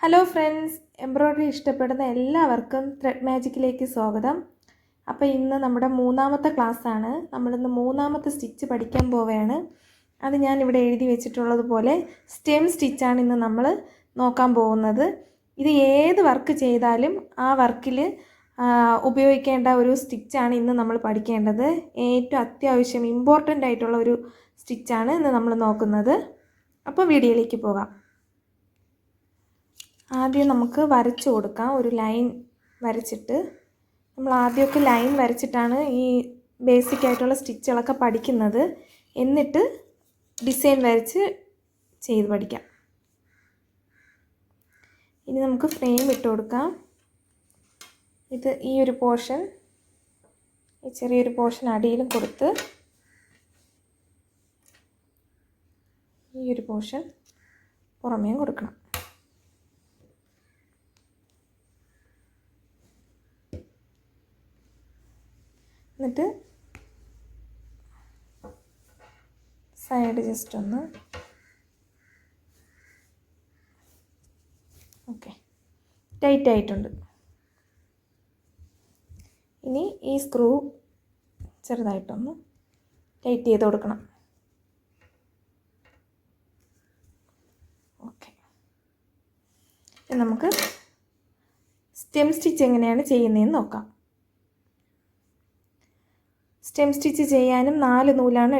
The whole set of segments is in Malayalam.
ഹലോ ഫ്രണ്ട്സ്, എംബ്രോയ്ഡറി ഇഷ്ടപ്പെടുന്ന എല്ലാവർക്കും ത്രെഡ് മാജിക്കിലേക്ക് സ്വാഗതം. അപ്പോൾ ഇന്ന് നമ്മുടെ മൂന്നാമത്തെ ക്ലാസ്സാണ്. നമ്മളിന്ന് മൂന്നാമത്തെ സ്റ്റിച്ച് പഠിക്കാൻ പോവുകയാണ്. അത് ഞാനിവിടെ എഴുതി വെച്ചിട്ടുള്ളതുപോലെ സ്റ്റെം സ്റ്റിച്ചാണ് ഇന്ന് നമ്മൾ നോക്കാൻ പോകുന്നത്. ഇത് ഏത് വർക്ക് ചെയ്താലും ആ വർക്കിൽ ഉപയോഗിക്കേണ്ട ഒരു സ്റ്റിച്ചാണ് ഇന്ന് നമ്മൾ പഠിക്കേണ്ടത്. ഏറ്റവും അത്യാവശ്യം ഇമ്പോർട്ടൻ്റ് ആയിട്ടുള്ള ഒരു സ്റ്റിച്ചാണ് ഇന്ന് നമ്മൾ നോക്കുന്നത്. അപ്പോൾ വീഡിയോയിലേക്ക് പോകാം. ആദ്യം നമുക്ക് വരച്ചു കൊടുക്കാം. ഒരു ലൈൻ വരച്ചിട്ട്, നമ്മൾ ആദ്യമൊക്കെ ലൈൻ വരച്ചിട്ടാണ് ഈ ബേസിക് ആയിട്ടുള്ള സ്റ്റിച്ചുകളൊക്കെ പഠിക്കുന്നത്. എന്നിട്ട് ഡിസൈൻ വരച്ച് ചെയ്ത് പഠിക്കാം. ഇനി നമുക്ക് ഫ്രെയിം ഇട്ട് കൊടുക്കാം. ഇത് ഈ ഒരു പോർഷൻ, ഈ ചെറിയൊരു പോർഷൻ അടിയിലും കൊടുത്ത് ഈ ഒരു പോർഷൻ പുറമേയും കൊടുക്കണം. എന്നിട്ട് സൈഡ് ജസ്റ്റ് ഒന്ന് ഓക്കെ, ടൈറ്റ് ആയിട്ടുണ്ട്. ഇനി ഈ സ്ക്രൂ ചെറുതായിട്ടൊന്ന് ടൈറ്റ് ചെയ്ത് കൊടുക്കണം. ഓക്കെ, നമുക്ക് സ്റ്റെം സ്റ്റിച്ച് എങ്ങനെയാണ് ചെയ്യുന്നതെന്ന് നോക്കാം. സ്റ്റെം സ്റ്റിച്ച് ചെയ്യാനും 4 നൂലാണ്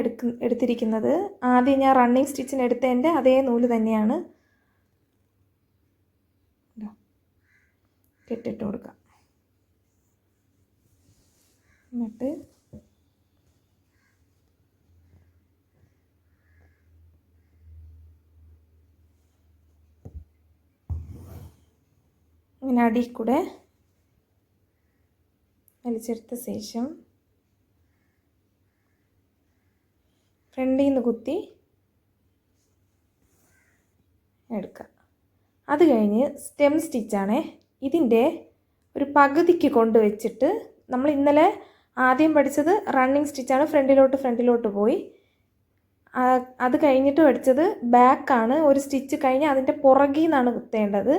എടുത്തിരിക്കുന്നത്. ആദ്യം ഞാൻ റണ്ണിങ് സ്റ്റിച്ചിന് എടുത്തതിൻ്റെ അതേ നൂല് തന്നെയാണ് കെട്ടിട്ട് കൊടുക്കാം. എന്നിട്ട് ഇങ്ങനെ അടിയിൽ കൂടെ വലിച്ചെടുത്ത ശേഷം ഫ്രണ്ടിൽ നിന്ന് കുത്തി എടുക്കുക. അത് കഴിഞ്ഞ് സ്റ്റെം സ്റ്റിച്ചാണേ. ഇതിൻ്റെ ഒരു പകുതിക്ക് കൊണ്ടുവച്ചിട്ട്, നമ്മൾ ഇന്നലെ ആദ്യം പഠിച്ചത് റണ്ണിങ് സ്റ്റിച്ചാണ്, ഫ്രണ്ടിലോട്ട് പോയി. അത് കഴിഞ്ഞിട്ട് പഠിച്ചത് ബാക്കാണ്. ഒരു സ്റ്റിച്ച് കഴിഞ്ഞ് അതിൻ്റെ പുറകിൽ നിന്നാണ് കുത്തേണ്ടത്.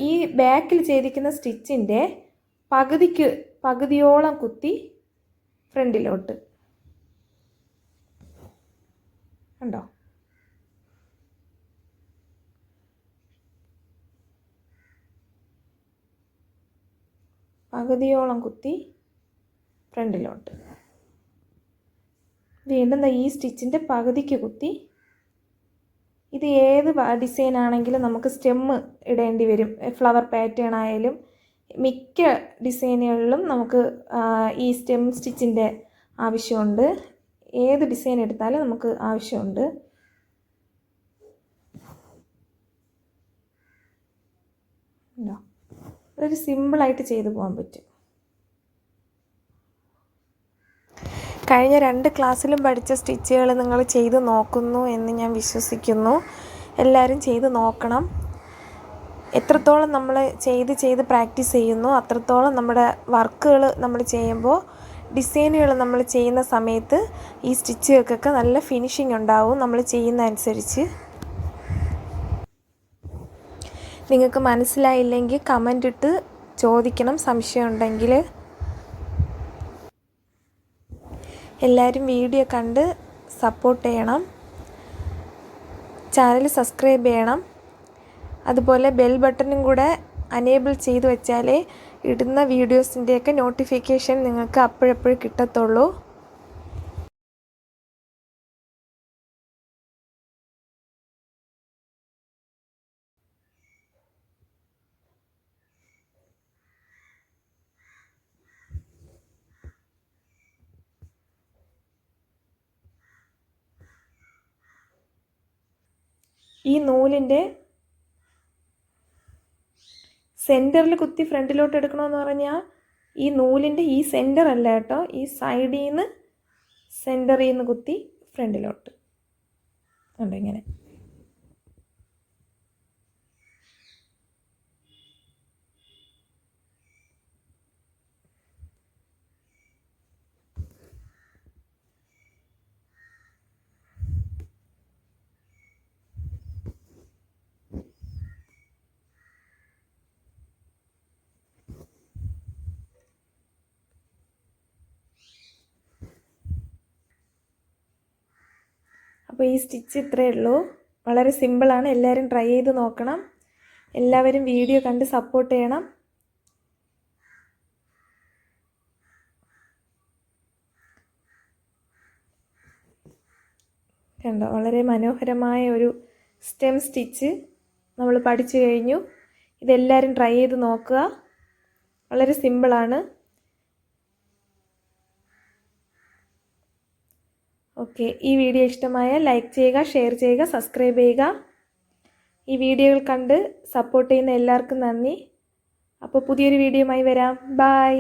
ഈ ബാക്കിൽ ചെയ്തിരിക്കുന്ന സ്റ്റിച്ചിൻ്റെ പകുതിയോളം കുത്തി ഫ്രണ്ടിലോട്ട് കണ്ടോ. പകുതിയോളം കുത്തി ഫ്രണ്ടിലോട്ട്. വീണ്ടും ഈ സ്റ്റിച്ചിൻ്റെ പകുതിക്ക് കുത്തി. ഇത് ഏത് ഡിസൈൻ ആണെങ്കിലും നമുക്ക് സ്റ്റെമ്മ് ഇടേണ്ടി വരും. ഫ്ലവർ പാറ്റേൺ ആയാലും മിക്ക ഡിസൈനുകളിലും നമുക്ക് ഈ സ്റ്റെം സ്റ്റിച്ചിൻ്റെ ആവശ്യമുണ്ട്. ഏത് ഡിസൈൻ എടുത്താലും നമുക്ക് ആവശ്യമുണ്ട്. അതൊരു സിമ്പിളായിട്ട് ചെയ്തു പോകാൻ പറ്റും. കഴിഞ്ഞ 2 ക്ലാസ്സിലും പഠിച്ച സ്റ്റിച്ചുകൾ നിങ്ങൾ ചെയ്ത് നോക്കുന്നു എന്ന് ഞാൻ വിശ്വസിക്കുന്നു. എല്ലാവരും ചെയ്ത് നോക്കണം. എത്രത്തോളം നമ്മൾ ചെയ്ത് പ്രാക്ടീസ് ചെയ്യുന്നു അത്രത്തോളം നമ്മുടെ വർക്കുകൾ നമ്മൾ ചെയ്യുമ്പോൾ, ഡിസൈനുകൾ നമ്മൾ ചെയ്യുന്ന സമയത്ത് ഈ സ്റ്റിച്ചുകൾക്കൊക്കെ നല്ല ഫിനിഷിംഗ് ഉണ്ടാവും നമ്മൾ ചെയ്യുന്ന അനുസരിച്ച്. നിങ്ങൾക്ക് മനസ്സിലായില്ലെങ്കിൽ കമൻ്റ് ഇട്ട് ചോദിക്കണം, സംശയം ഉണ്ടെങ്കിൽ. എല്ലാവരും വീഡിയോ കണ്ട് സപ്പോർട്ട് ചെയ്യണം. ചാനൽ സബ്സ്ക്രൈബ് ചെയ്യണം. അതുപോലെ ബെൽ ബട്ടണും കൂടെ അനേബിൾ ചെയ്ത് വെച്ചാലേ ഇടുന്ന വീഡിയോസിൻ്റെയൊക്കെ നോട്ടിഫിക്കേഷൻ നിങ്ങൾക്ക് അപ്പോഴപ്പോഴും കിട്ടത്തുള്ളൂ. ഈ നൂലിൻ്റെ സെൻറ്ററിൽ കുത്തി ഫ്രണ്ടിലോട്ട് എടുക്കണമെന്ന് പറഞ്ഞാൽ ഈ നൂലിൻ്റെ ഈ സെൻറ്റർ അല്ല കേട്ടോ, ഈ സൈഡിൽ നിന്ന് സെൻറ്ററിൽ നിന്ന് കുത്തി ഫ്രണ്ടിലോട്ട് ഉണ്ട് ഇങ്ങനെ. അപ്പോൾ ഈ സ്റ്റിച്ച് ഇത്രയേ ഉള്ളൂ. വളരെ സിമ്പിളാണ്. എല്ലാവരും ട്രൈ ചെയ്ത് നോക്കണം. എല്ലാവരും വീഡിയോ കണ്ട് സപ്പോർട്ട് ചെയ്യണം. കണ്ടോ, വളരെ മനോഹരമായ ഒരു സ്റ്റെം സ്റ്റിച്ച് നമ്മൾ പഠിച്ചു കഴിഞ്ഞു. ഇതെല്ലാവരും ട്രൈ ചെയ്ത് നോക്കുക. വളരെ സിമ്പിളാണ്. ഓക്കെ, ഈ വീഡിയോ ഇഷ്ടമായാൽ ലൈക്ക് ചെയ്യുക, ഷെയർ ചെയ്യുക, സബ്സ്ക്രൈബ് ചെയ്യുക. ഈ വീഡിയോകൾ കണ്ട് സപ്പോർട്ട് ചെയ്യുന്ന എല്ലാവർക്കും നന്ദി. അപ്പോൾ പുതിയൊരു വീഡിയോയുമായി വരാം. ബൈ.